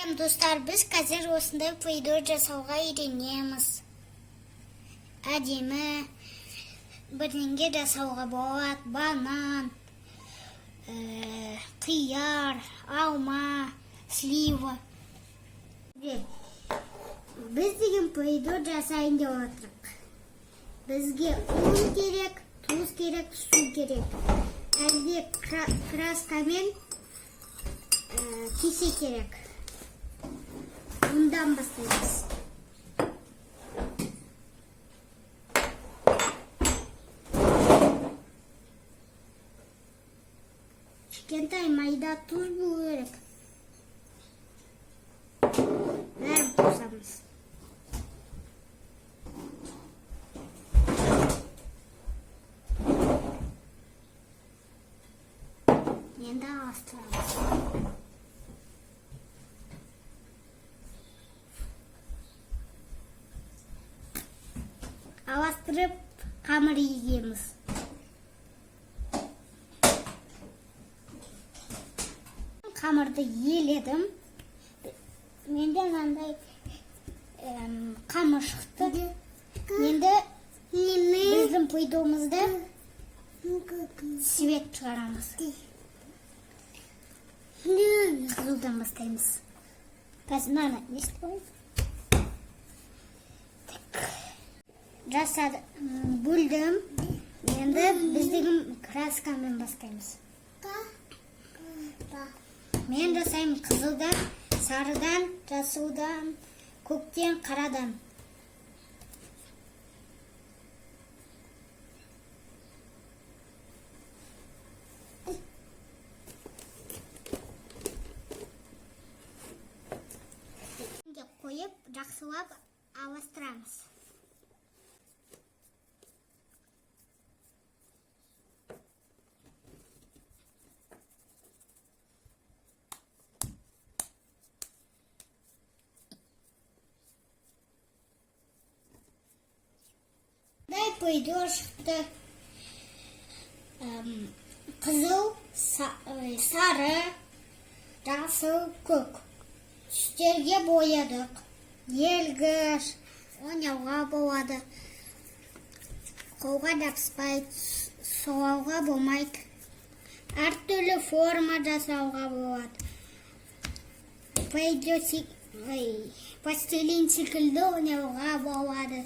Салем достар, біз қазір осындай помидор жасауға үйренеміз. Әдемі бірдеңе жасауға болады. Банан, қияр, алма, слива. Біз деген помидор жасайын деп отырмыз. Бізге un керек, тұз керек, су керек. Әлде краскамен кесе керек. Bundan бастаймыз. Кішкентай майда тұз болу керек. Бәрін қосамыз. Енді астырамыз. Аластырып, қамыр егеміз. Қамырды еледім. Менде мынандай қамыр шықты. Енді біздің помидорымызды цвет шығарамыз. Қызылдан бастаймыз. Қазір мынаны не істейміз? Жасады, бөлдім. Енді біздің краскамен бастаймыз. Мен жасаймын қызылдан, сарыдан, жасылдан, көктен, қарадан. Қойып, жақсылап аластырамыз. Помидор шықты. Қызыл, сары, жасыл, көк. Түстерге боядық. Елгіш, ойнауға болады. Қолға жабыспайды, соғауға болмайды. Әртүрлі форма жасауға болады. Пластилин секілді ойнауға болады.